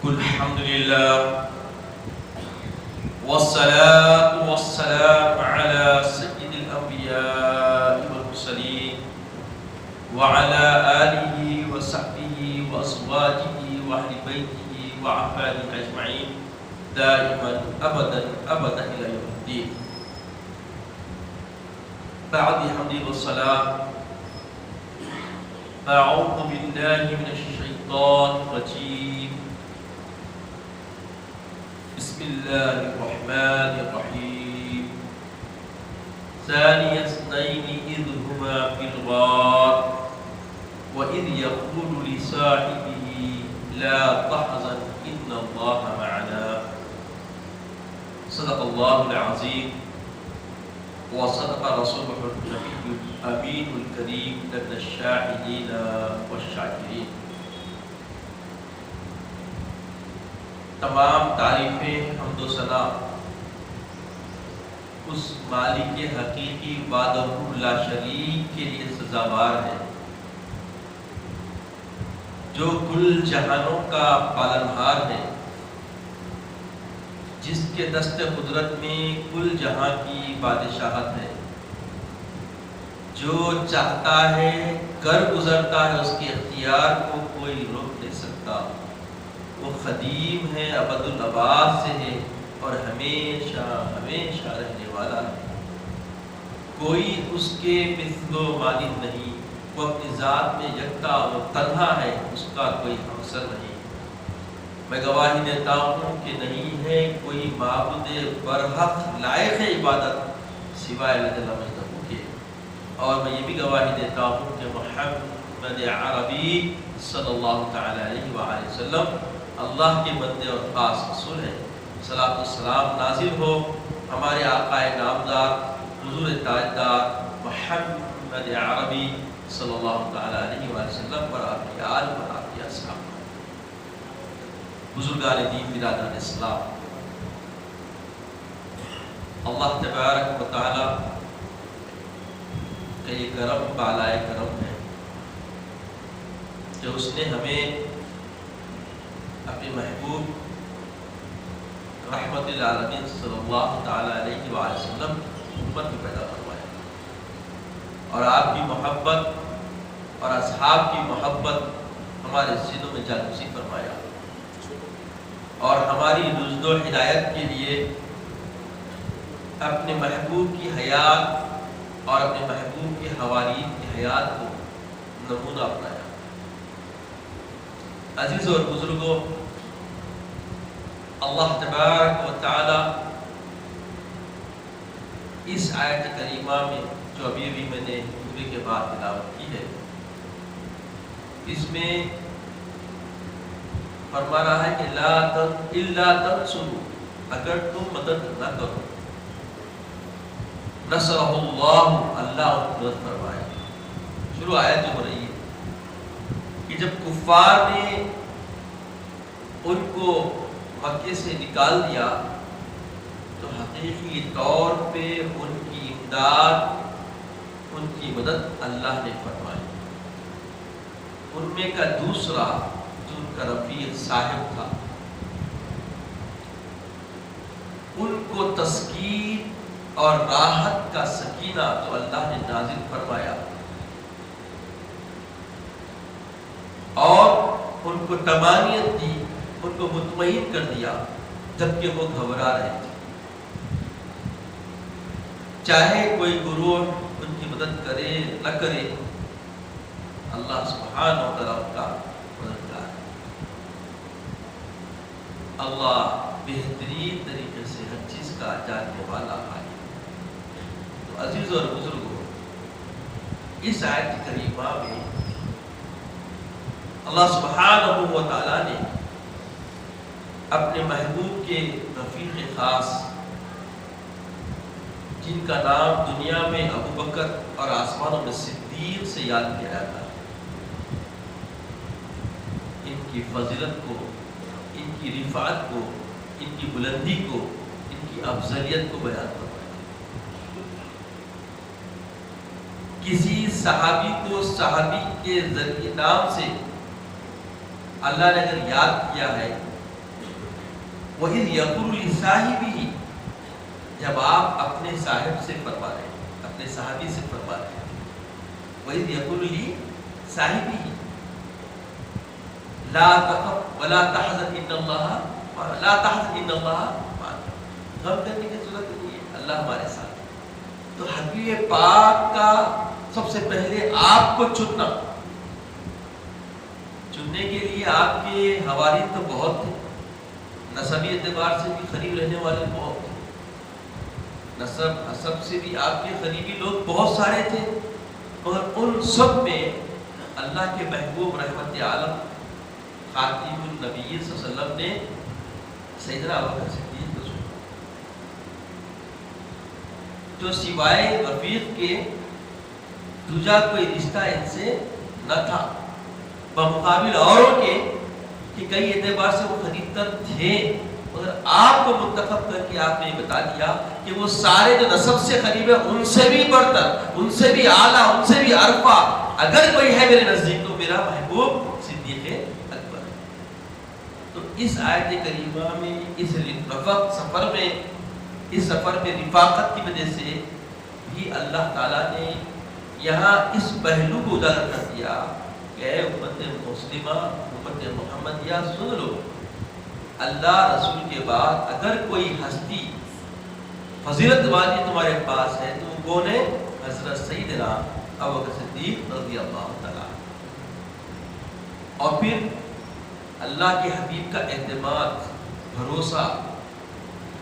الحمد لله والصلاة والسلام على سيد الأنبياء والمرسلين وعلى آله وصحبه وأزواجه وأهل بيته وأحفاده أجمعين دائما أبدا أبدا إلى يوم الدين. بعد حمد والصلاة أعوذ بالله من الشيطان الرجيم. بسم الله الرحمن الرحيم. ثاني اثنين إذ هما في الغار وإذ يقول لصاحبه لا تحزن إن الله معنا. صدق الله العظيم وصدق رسوله النبي الأمين الكريم لدى الشاهدين والشاكرين. تمام تعریفیں حمد و ثنا اس مالک حقیقی وحدہ لا شریک کے لیے سزاوار ہے جو کل جہانوں کا پالنہار ہے، جس کے دست قدرت میں کل جہاں کی بادشاہت ہے، جو چاہتا ہے کر گزرتا ہے، اس کے اختیار کو کوئی روک نہیں سکتا. وہ قدیم ہے، ابد الآباد سے ہے اور ہمیشہ ہمیشہ رہنے والا ہے. کوئی اس کے مثل و مانند نہیں. وہ اپنی ذات میں یکتا و تنہا ہے، اس کا کوئی ہمسر نہیں. میں گواہی دیتا ہوں کہ نہیں ہے کوئی معبود برحق لائق عبادت سوائے اللہ مجدہ کے، اور میں یہ بھی گواہی دیتا ہوں کہ محمد عربی صلی اللہ تعالی علیہ وآلہ وسلم اللہ کے بندے اور خاص رسول ہیں. صلاۃ والسلام نازل ہو ہمارے آقا نامدار حضور تاجدار محمد عربی صلی اللہ تعالی علیہ وآلہ وسلم پر، آپ کی آل پر، آپ کے اصحاب پر. بزرگان دین، برادران اسلام، اللہ تبارک و تعالی کا یہ کرم بالائے کرم ہے کہ اس نے ہمیں اپنے محبوب رحمت العالمین صلی اللہ تعالی علیہ وآلہ وسلم امت میں پیدا فرمایا، اور آپ کی محبت اور اصحاب کی محبت ہمارے سینوں میں جاگوزی فرمایا، اور ہماری رشد و ہدایت کے لیے اپنے محبوب کی حیات اور اپنے محبوب کے حواریین کی حیات کو نمونہ اپنایا. عزیز اور بزرگوں، اللہ تبارک و تعالی اس آیت کریمہ میں جو ابھی میں نے خطبے کے بعد تلاوت کی ہے، اس میں فرما رہا ہے کہ لا تنصروا، اگر تم مدد نہ کرو، نصرہ اللہ، اللہ ان کی مدد فرمائے. شروع آیت جو ہو رہی ہے کہ جب کفار نے ان کو مکے سے نکال دیا تو حقیقی طور پہ ان کی امداد، ان کی مدد اللہ نے فرمائی. ان میں کا دوسرا جو ان کا رفیق صاحب تھا، ان کو تسکین اور راحت کا سکینہ تو اللہ نے نازل فرمایا، اور ان کو طمانینت دی، ان کو مطمئن کر دیا جبکہ وہ گھبرا رہے تھے. چاہے کوئی گروہ ان کی مدد کرے نہ کرے، اللہ سبحانہ و تعالیٰ ان کا مددگار ہے. اللہ بہترین طریقے سے ہر چیز کا جاننے والا ہے. تو عزیز اور بزرگوں، اس آیت کریمہ میں اللہ سبحانہ و تعالیٰ نے اپنے محبوب کے رفیق خاص، جن کا نام دنیا میں ابو بکر اور آسمانوں میں صدیق سے یاد کیا جاتا ہے، ان کی فضیلت کو، ان کی رفعت کو، ان کی بلندی کو، ان کی افضلیت کو بیان کروایا. کسی صحابی کو صحابی کے ذریعے نام سے اللہ نے اگر یاد کیا ہے وَإِذْ يَقُولُ لِصَاحِبِهِ، جب آپ اپنے صاحب سے فرما رہے ہیں، اپنے صحابی سے فرما رہے ہیں، وَإِذْ يَقُولُ لِصَاحِبِهِ لا تخف ولا تحزن ان اللہ لا تحزن ان اللہ معنا، غم کرنے کی ضرورت نہیں ہے، اللہ ہمارے ساتھ ہے۔ تو حبیب پاک کا سب سے پہلے آپ کو چننے کے لیے آپ کے حواری تو بہت تھے، نسبی اعتبار سے بھی قریب رہنے والے بہت تھے، نسب حسب سے بھی آپ کے قریبی لوگ بہت سارے تھے، مگر ان سب میں اللہ کے محبوب رحمت عالم خاتم النبی صلی اللہ علیہ وسلم نے سیدنا ابوبکر صدیق کو چنا، جو سوائے رفیق کے دوسرا کوئی رشتہ ان سے نہ تھا، بمقابل اوروں کے کہ کئی اعتبار سے وہ قریب تر تھے، مگر آپ کو منتخب کر کے آپ نے بتا دیا کہ وہ سارے جو نسب سے قریب ہے ان سے بھی بڑھ کر، ان سے بھی اعلیٰ، ان سے بھی عرفہ اگر کوئی ہے میرے نزدیک تو میرا محبوب صدیق اکبر ہے۔ تو اس آیت کریمہ میں اس سفر میں رفاقت کی وجہ سے بھی اللہ تعالیٰ نے یہاں اس پہلو کو اجاگر کر دیا کہ اے امت مسلمہ، امت محمدیہ سن لو، اللہ رسول کے بعد اگر کوئی ہستی فضیلت والی تمہارے پاس ہے تو وہ کون ہے؟ حضرت سیدنا ابوبکر صدیق رضی اللہ تعالیٰ۔ اور پھر اللہ کے حبیب کا اعتماد، بھروسہ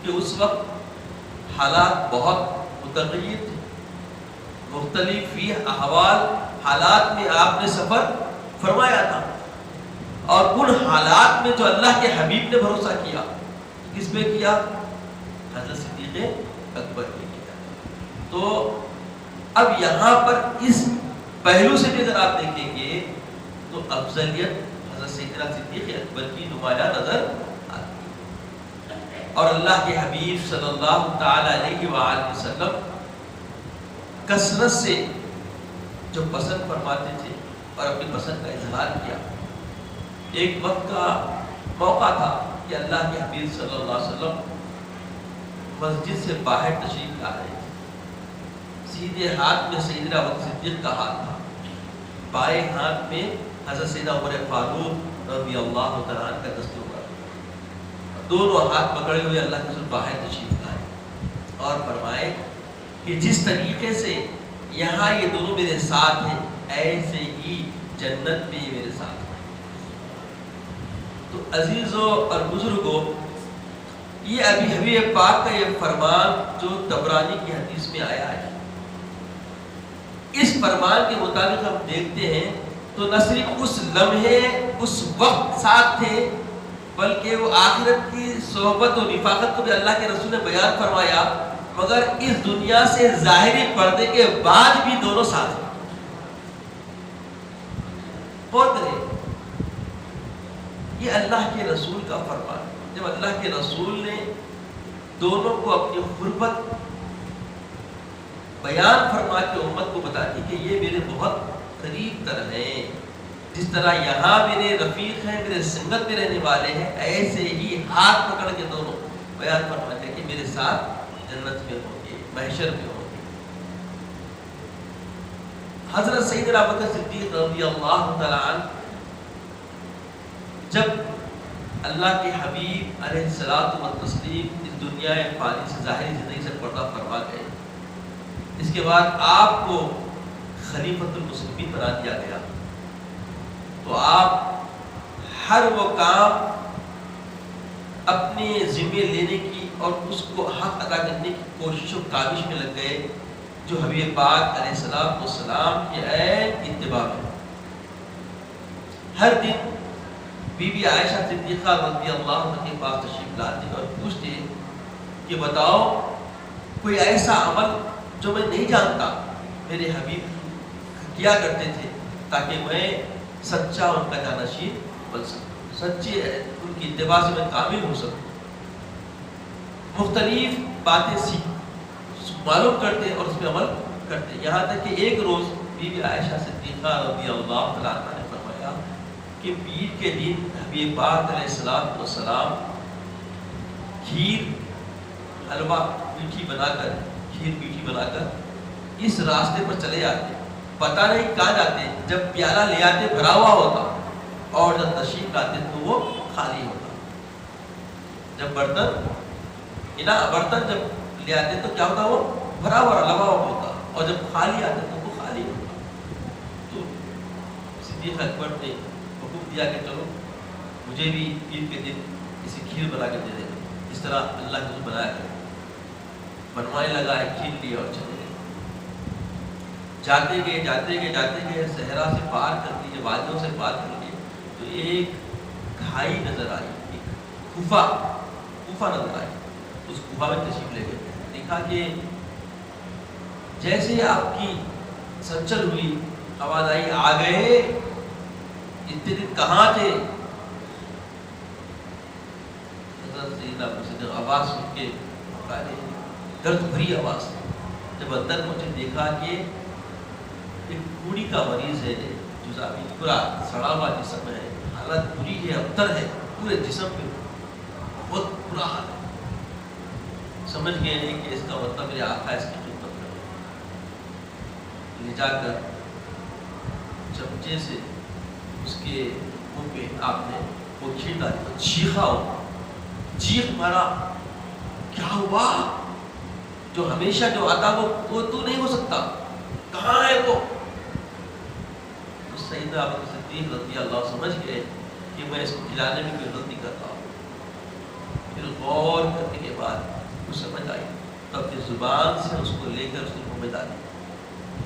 کہ اس وقت حالات بہت متغیر تھے، مختلف فی احوال حالات میں آپ نے سفر فرمایا تھا، اور ان حالات میں جو اللہ کے حبیب نے بھروسہ کیا کس پہ کیا؟ حضرت صدیق اکبر نے کیا۔ تو اب یہاں پر اس پہلو سے بھی اگر آپ دیکھیں گے تو افضلیت حضرت سیدنا صدیق اکبر کی نمایاں نظر آتی ہے، اور اللہ کے حبیب صلی اللہ تعالی علیہ وآلہ وسلم کثرت سے جو پسند فرماتے تھے اور اپنی پسند کا اظہار کیا۔ ایک وقت کا موقع تھا کہ اللہ کے حبیب صلی اللہ علیہ وسلم مسجد سے باہر تشریف لا رہے تھے، سیدھے ہاتھ میں سیدنا ابوبکر صدیق کا ہاتھ تھا، بائیں ہاتھ میں حضرت سیدنا عمر فاروق رضی اللہ تعالیٰ عنہ کا دستور، دونوں ہاتھ پکڑے ہوئے اللہ کے رسول باہر تشریف لائے اور فرمائے کہ جس طریقے سے یہاں یہ دونوں میرے ساتھ ہیں ایسے ہی جنت میں یہ میرے ساتھ ہیں۔ تو عزیزوں اور بزرگوں، یہ ابھی حبیب پاک کا یہ فرمان جو طبرانی کی حدیث میں آیا ہے، اس فرمان کے مطابق ہم دیکھتے ہیں تو نہ صرف اس لمحے اس وقت ساتھ تھے، بلکہ وہ آخرت کی صحبت و رفاقت کو بھی اللہ کے رسول نے بیان فرمایا، مگر اس دنیا سے ظاہری پردے کے بعد بھی دونوں ساتھ ہیں۔ غور کریں، یہ اللہ کے رسول کا فرمان، جب اللہ کے رسول نے دونوں کو اپنی غربت بیان فرما کے امت کو بتا دی کہ یہ میرے بہت قریب تر ہیں، جس طرح یہاں میرے رفیق ہیں، میرے سنگت میں رہنے والے ہیں، ایسے ہی ہاتھ پکڑ کے دونوں بیان فرماتے ہیں کہ میرے ساتھ جنت میں ہوں گے، محشر میں ہوں گے۔ حضرت سیدنا ابوبکر صدیق رضی اللہ تعالیٰ عنہ جب اللہ کے حبیب علیہ الصلوۃ والتسلیم اس دنیا فانی سے ظاہری زندگی سے پردہ فرما گئے، اس کے بعد آپ کو خلیفۃ المسلمین بنا دیا گیا، تو آپ ہر وہ کام اپنے ذمے لینے کی اور اس کو حق ادا کرنے کی کوشش و کاوش میں لگ گئے جو حبیب پاک علیہ السلام والسلام کے عین اتباع میں۔ ہر دن بی بی عائشہ صدیقہ رضی اللہ عنہ کے پاس تشریف لاتے اور پوچھتے کہ بتاؤ کوئی ایسا عمل جو میں نہیں جانتا میرے حبیب کیا کرتے تھے تاکہ میں سچا ان کا جانشین بن سکوں، سچے ان کی اتباع سے میں کامل ہو سکوں۔ مختلف باتیں معلوم کرتے اور اس پہ عمل کرتے، یہاں تک کہ ایک روز بی بی عائشہ صدیقہ رضی اللہ تعالیٰ عنہ نے فرمایا کہ پیر کے دن حبیب پاک علیہ السلام کھیر حلوہ میٹھی بنا کر، کھیر میٹھی بنا کر اس راستے پر چلے جاتے، پتہ نہیں کہاں جاتے، جب پیالہ لے آتے بھرا ہوا ہوتا اور جب تشریف لاتے تو وہ خالی ہوتا۔ جب برتن جب لے آتے تو کیا ہوتا، وہ بھرا ہوا لگا ہوا ہوتا، اور جب خالی آتے تو وہ خالی ہوتا۔ تو صدیق اکبر نے حکم دیا کہ چلو مجھے بھی عید کے دن کسی کھیر بنا کے دے دے، اس طرح اللہ نے بنایا ہے۔ بنوانے لگا، ایک کھیر لیا اور چلے گئے۔ جاتے گئے صحرا سے پار کر لیے، وادیوں سے پار کر لیے تو ایک کھائی نظر آئی، ایک کوفہ نظر آئی۔ اس کوفہ میں تشریف لے گئے، دیکھا کہ جیسے آپ کی سنچل ہوئی آواز آئی، آ گئے، اتنے دن کہاں تھے؟ حضرت سیدنا مسجد آواز سن کے درد بھری آواز، جب اندر مجھے دیکھا کہ ایک کوڑی کا مریض ہے، جو پورا سڑا ہوا جسم ہے، حالت بری ہے، ابتر ہے، پورے جسم پہ بہت برا حال ہے۔ سمجھ گئے نہیں کہ اس کا مطلب میرے آقا اس کی خدمت کرے۔ لے جا کر چمچے سے اس کے منہ پہ آپ نے وہ کھیر ڈالی، چیخا ہو، چیخ مارا، کیا ہوا؟ جو ہمیشہ جو آتا وہ تو نہیں ہو سکتا، کہاں ہے وہ؟ سیدنا ابو بکر صدیق رضی اللہ سمجھ گئے کہ میں اس کو کھلانے میں کوئی غلطی کرتا ہوں۔ پھر غور کرنے کے بعد وہ سمجھ آئی تو اپنی زبان سے اس کو لے کر اس نے منہ میں ڈالی،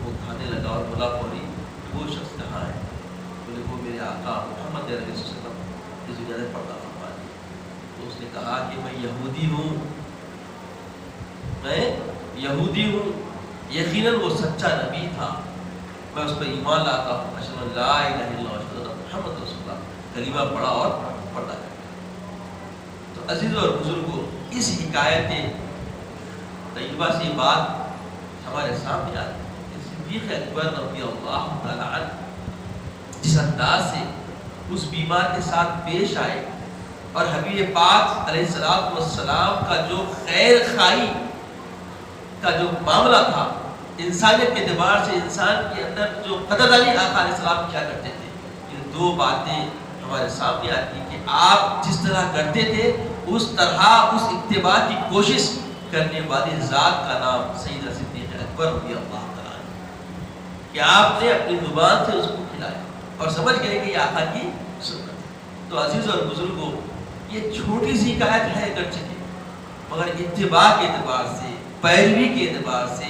وہ کھانے لگا اور بولا فوری وہ شخص کہاں ہے؟ بولے وہ میرے آقا محمد علیہ السلام کی دنیا میں پردہ فرما دی۔ تو اس نے کہا کہ میں یہودی ہوں، یقیناً وہ سچا نبی تھا، میں اس پر ایمان لاتا ہوں، اشہد ان لا الہ الا اللہ واشہد ان محمد رسول اللہ، کلمہ پڑھا اور پردہ کرتا۔ تو عزیز اور بزرگوں، اس حکایت طیبہ سے یہ بات ہمارے سامنے آتی ہے کہ صدیق اکبر رضی اللہ تعالیٰ عنہ جس انداز سے اس بیمار کے ساتھ پیش آئے، اور حبیب پاک علیہ السلام کا جو خیر خواہی کا جو معاملہ تھا، انسانیت کے اعتبار سے انسان کے اندر جو قدردانی آقا علیہ السلام کیا کرتے تھے، یہ دو باتیں ہمارے سامنے آتی ہیں کہ آپ جس طرح کرتے تھے اس طرح اس اتباع کی کوشش کرنے والی ذات کا نام سیدنا صدیق اکبر رضی اللہ تعالیٰ عنہ، کہ آپ نے اپنی زبان سے اس کو کھلایا اور سمجھ گئے کہ یہ آقا کی سنت ہے۔ تو عزیز اور بزرگوں، یہ چھوٹی سی حکایت ہے اگرچہ، مگر اتباع کے اعتبار سے، پیروی کے اعتبار سے،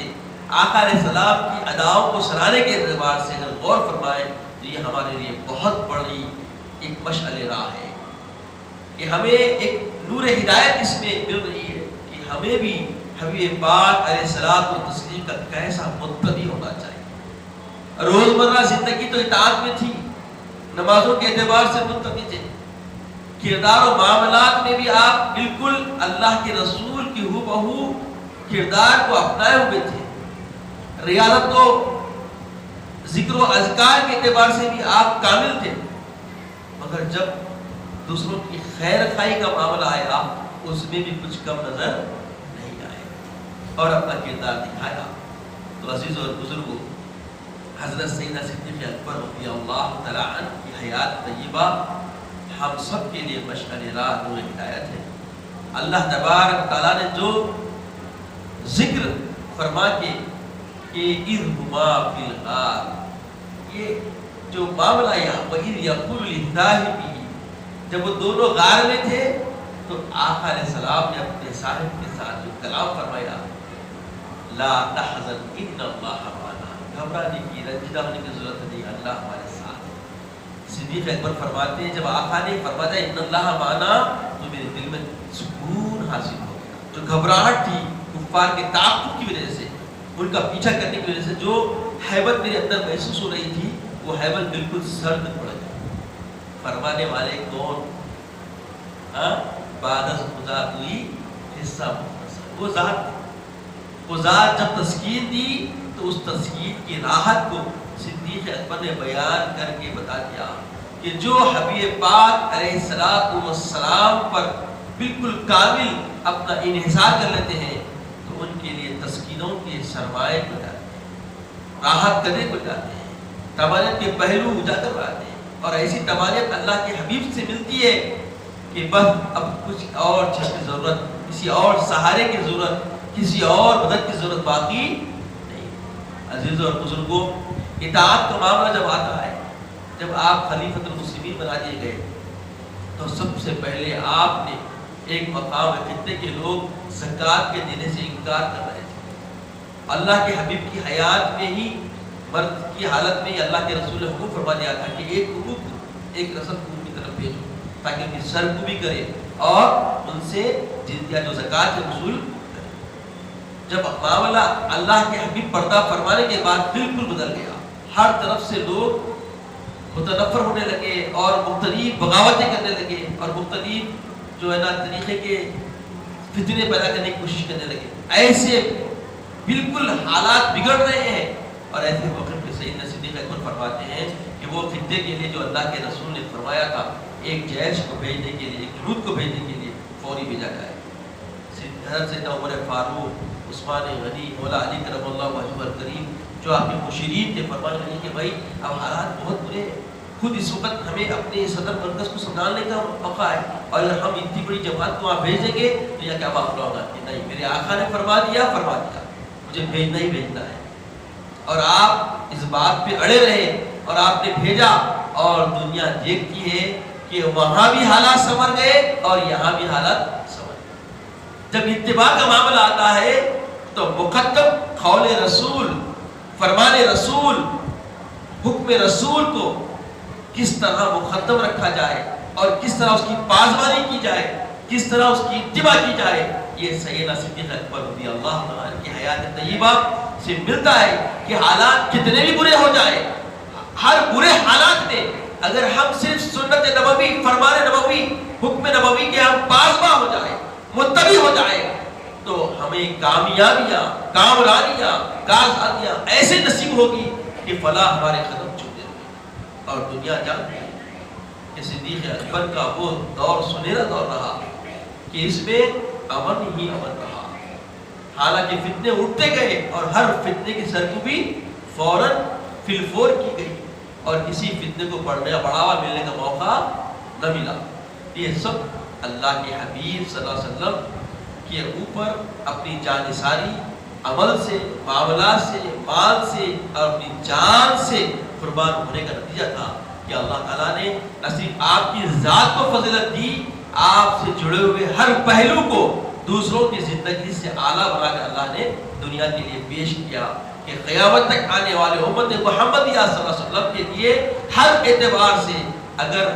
آقا علیہ السلام کی اداؤں کو سرانے کے اعتبار سے اگر غور فرمائیں تو یہ ہمارے لیے بہت بڑی ایک مشعل راہ ہے کہ ہمیں ایک نور ہدایت اس میں مل رہی ہے کہ ہمیں بھی حبیب پاک علیہ الصلوۃ والتسلیم کا کیسا متبع ہونا چاہیے۔ روزمرہ زندگی تو اطاعت میں تھی، نمازوں کے اعتبار سے متبع تھے، کردار و معاملات میں بھی آپ بالکل اللہ کے رسول کی ہو بہو کردار کو اپنائے ہوئے تھے، ریاضت و ذکر و اذکار کے اعتبار سے بھی آپ کامل تھے، مگر جب دوسروں کی خیر خواہی کا معاملہ آیا اس میں بھی کچھ کم نظر نہیں آئے اور اپنا کردار دکھایا۔ تو عزیز اور بزرگوں، حضرت سیدنا صدیق اکبر رضی اللہ تعالیٰ عنہ کی حیات طیبہ ہم سب کے لیے مشعل راہ نور ہدایت ہے۔ اللہ تبارک تعالیٰ نے جو ذکر فرما کے کہ اذ ہما فی الغار، یہ جو معاملہ یہاں وَإِذْ يَقُولُ لِصَاحِبِهِ، جب وہ دونوں غار میں تھے تو آقا علیہ السلام نے اپنے صاحب کے ساتھ جو کلام فرمایا، لا تحزن ان اللہ معنا، گھبرانے کی رنجیدہ ہونے کی ضرورت نہیں، اللہ ہمارے ساتھ ہے۔ صدیق اکبر فرماتے ہیں جب آقا نے فرمایا ان اللہ معنا تو میرے دل میں سکون حاصل ہو گیا، جو گھبراہٹ تھی کفار کے تعاقب کی وجہ سے، ان کا پیچھا کرنے کی وجہ سے جو ہیبت میرے اندر محسوس ہو رہی تھی، وہ ہیبت بالکل سرد پڑ گئی۔ فرمانے والے کون؟ بعد از خدا کوئی حصہ مختصر، وہ ذات جب تسکین دی تو اس تسکین کی راحت کو صدیق اکبر نے بیان کر کے بتا دیا کہ جو حبیب پاک علیہ السلام پر بالکل کامل اپنا انحصار کر لیتے ہیں تو ان کے لیے تسکینوں کے سرمائے کو جاتے ہیں، راحت قدرے کو جاتے ہیں، طمانینت کے پہلو اجاگر آتے ہیں، اور ایسی طمانینت اللہ کے حبیب سے ملتی ہے کہ بس اب کچھ اور چیز کی ضرورت، کسی اور سہارے کی ضرورت، کسی اور مدد کی ضرورت باقی نہیں۔ عزیزوں اور بزرگوں، اطاعت کا معاملہ جب آتا ہے، جب آپ خلیفۃ المسلمین بنا دیے گئے تو سب سے پہلے آپ نے ایک مقام خطے کے لوگ زکوٰۃ کے دینے سے انکار کر رہے تھے۔ اللہ کے حبیب کی حیات میں ہی، مرد کی حالت میں ہی اللہ کے رسول نے حکم فرما دیا تھا کہ ایک رکوع ایک رسل کو کی طرف بھیجو تاکہ ان کی سرکوبی کرے اور ان سے جزیہ جو زکوٰۃ ہے وصول کرے۔ جب معاملہ اللہ کے حبیب پردہ فرمانے کے بعد بالکل بدل گیا، ہر طرف سے لوگ متنفر ہونے لگے اور مختلف بغاوتیں کرنے لگے اور مختلف جو ہے نا طریقے کے فتنے پیدا کرنے کی کوشش کرنے لگے۔ ایسے بالکل حالات بگڑ رہے ہیں، اور ایسے موقع پہ سیدنا صدیق اکبر فرماتے ہیں کہ وہ خطے کے لیے جو اللہ کے رسول نے فرمایا تھا ایک جیش کو بھیجنے کے لیے، ایک جنود کو بھیجنے کے لیے فوری بھیجا جائے۔ حضرت سیدنا عمر فاروق، عثمان غنی، مولا علی کرم اللہ وجہہ الکریم جو آپ کے مشیرین تھے، فرمانے لگے کہ بھائی اب حالات بہت برے ہیں، خود اس وقت ہمیں اپنے صدر مرکز کو سنبھالنے کا موقع ہے، اور اگر ہم اتنی بڑی جماعت کو وہاں بھیج دیں گے تو یہ کیا معاملہ ہوگا کہ نہیں، میرے آقا نے فرما دیا مجھے بھیجنا ہی بھیجنا ہے۔ اور آپ اس بات پہ اڑے رہے اور آپ نے بھیجا، اور دنیا دیکھتی ہے کہ وہاں بھی حالات سنور گئے اور یہاں بھی حالات سنور گئے۔ جب اتباع کا معاملہ آتا ہے تو مقدم قول رسول، فرمان رسول، حکم رسول کو کس طرح مقدم رکھا جائے اور کس طرح اس کی پاسبانی کی جائے، کس طرح اس کی اتباع کی جائے، یہ سیدنا صدیق اکبر رضی اللہ عنہ کی حیات طیبہ سے ملتا ہے کہ حالات کتنے بھی برے ہو جائے، ہر برے حالات میں اگر ہم صرف سنت نبوی، فرمان نبوی، حکم نبوی کے ہم پاسباں ہو جائے، متبع ہو جائے، تو ہمیں کامیابیاں، کامرانیاں، کامیابیاں ایسے نصیب ہوگی کہ فلاح ہمارے قدم چھوٹے ہوئے۔ اور دنیا جانتی ہے کہ صدیق اکبر کا وہ دور سنہرا دور رہا کہ اس میں امن ہی امن رہا، حالانکہ فتنے اٹھتے گئے اور ہر فتنے کی سرکوبی فوراً فی الفور کی گئی اور کسی فتنے کو بڑھاوا ملنے کا موقع نہ ملا۔ یہ سب اللہ کے حبیب صلی اللہ علیہ وسلم کے اوپر اپنی جانثاری، عمل سے، معاملات سے، مال سے اور اپنی جان سے قربان ہونے کا نتیجہ تھا کہ اللہ تعالیٰ نے نہ صرف آپ کی ذات کو فضیلت دی، آپ سے جڑے ہوئے ہر پہلو کو دوسروں کی زندگی سے اعلیٰ بنا کر اللہ نے دنیا کے لیے پیش کیا کہ قیامت تک آنے والے امت محمدیہ صلی اللہ علیہ وسلم کے لیے ہر اعتبار سے اگر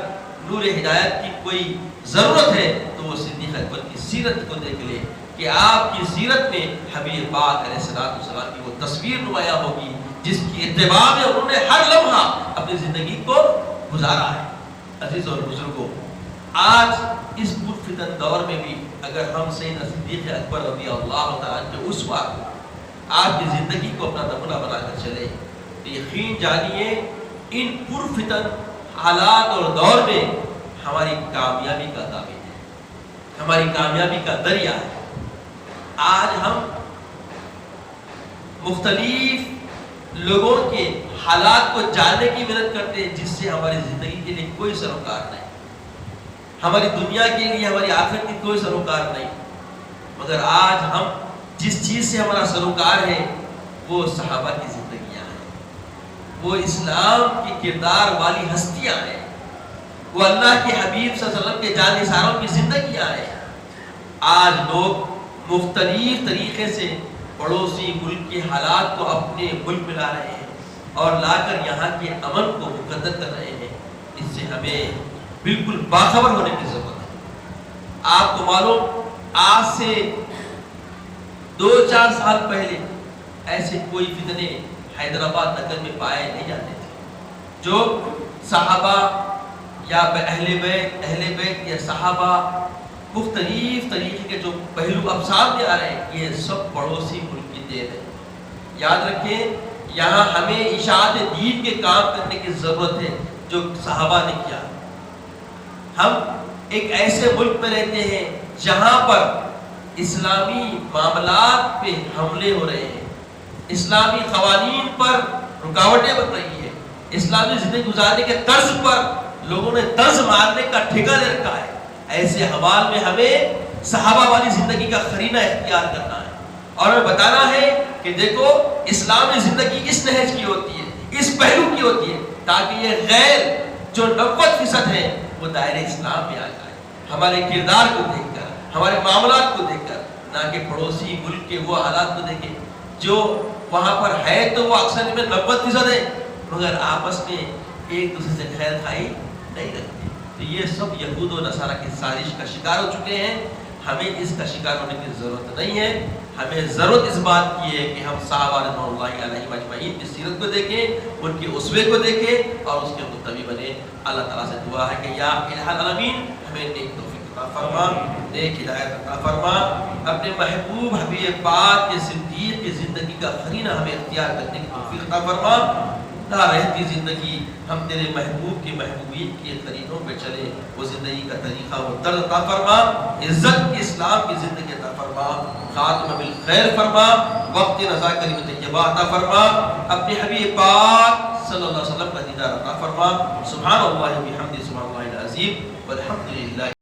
نور ہدایت کی کوئی ضرورت ہے تو وہ صدیق اکبر کی سیرت کو دیکھ لے کہ آپ کی سیرت میں حبیب پاک علیہ السلام کی وہ تصویر نمایاں ہوگی جس کی اتباع میں انہوں نے ہر لمحہ اپنی زندگی کو گزارا ہے۔ عزیز اور بزرگوں، آج اس پرفتن دور میں بھی اگر ہم سیدنا صدیق اکبر رضی اللہ تعالیٰ کے اس وقت آپ کی زندگی کو اپنا نمونہ بنا کر چلے تو یقین جانیے ان پرفتن حالات اور دور میں ہماری کامیابی کا دامن ہے، ہماری کامیابی کا دریا ہے۔ آج ہم مختلف لوگوں کے حالات کو جاننے کی محنت کرتے ہیں جس سے ہماری زندگی کے لیے کوئی سروکار نہیں، ہماری دنیا کے لیے، ہماری آخرت کی کوئی سروکار نہیں، مگر آج ہم جس چیز سے ہمارا سروکار ہے وہ صحابہ کی زندگیاں ہیں، وہ اسلام کی کردار والی ہستیاں ہیں، وہ اللہ کے حبیب صلی اللہ علیہ وسلم کے جانثاروں کی زندگیاں ہیں۔ آج لوگ مختلف طریقے سے پڑوسی ملک کے حالات کو اپنے ملک میں لا رہے ہیں اور لا کر یہاں کے امن کو مقدر کر رہے ہیں۔ اس سے ہمیں بالکل باخبر ہونے کی ضرورت ہے۔ آپ کو معلوم، آج سے 2-4 سال پہلے ایسے کوئی فتنے حیدرآباد نگر میں پائے نہیں جاتے تھے۔ جو صحابہ یا اہل بیت یا صحابہ مختلف طریقے کے جو پہلو اب سامنے آ رہے ہیں، یہ سب پڑوسی ملک کی دین ہے۔ یاد رکھیں، یہاں ہمیں اشاعت دین کے کام کرنے کی ضرورت ہے جو صحابہ نے کیا۔ ہم ایک ایسے ملک میں رہتے ہیں جہاں پر اسلامی معاملات پہ حملے ہو رہے ہیں، اسلامی قوانین پر رکاوٹیں بن رہی ہے، اسلامی زندگی گزارنے کے طرز پر لوگوں نے طرز مارنے کا ٹھیکہ لے رکھا ہے، ایسے حوال میں ہمیں صحابہ والی زندگی کا قرینہ اختیار کرنا ہے اور ہمیں بتانا ہے کہ دیکھو اسلامی زندگی اس نہج کی ہوتی ہے، اس پہلو کی ہوتی ہے، تاکہ یہ غیر جو 90% ہے وہ دائرہ اسلام میں آ جائے، ہمارے کردار کو دیکھ کر، ہمارے معاملات کو دیکھ کر، نہ کہ پڑوسی ملک کے وہ حالات کو دیکھیں جو وہاں پر ہے تو وہ اکثر میں 90% ہے مگر آپس میں ایک دوسرے سے خیر خواہی نہیں رکھتے. تو یہ سب یہود و نصارہ کی سازش کا شکار ہو چکے ہیں. ہمیں اس کا شکار ہونے کی ضرورت نہیں ہے. ہمیں ضرورت اس بات کی ہے کہ ہم صحابہ رضوان اللہ علیہم اجمعین کی سیرت کو دیکھیں، ان کے اسوے کو دیکھیں اور اس کے متبع بنے. اللہ تعالیٰ سے دعا ہے کہ یا الہ العالمین ہمیں نیک توفیق عطا فرما، نیک ہدایت عطا فرما، اپنے محبوب حبیب پاک کے صدیق کی زندگی کا قرینہ ہمیں اختیار کرنے کی توفیق عطا فرما. نہ رہتی زندگی ہم تیرے محبوب کی محبوبیت کے قرینوں پہ چلے، وہ زندگی کا طریقہ وہ طرز عطا فرما. عزت کی اسلام کی زندگی عطا فرما، خاتمہ بالخیر فرما، وقت نزا کلمۃ طیبہ عطا فرما، اپنے حبیب پاک صلی اللہ علیہ وسلم کا دیدار عطا فرما. سبحان اللہ و بحمدہ، سبحان اللہ العظیم والحمد للہ.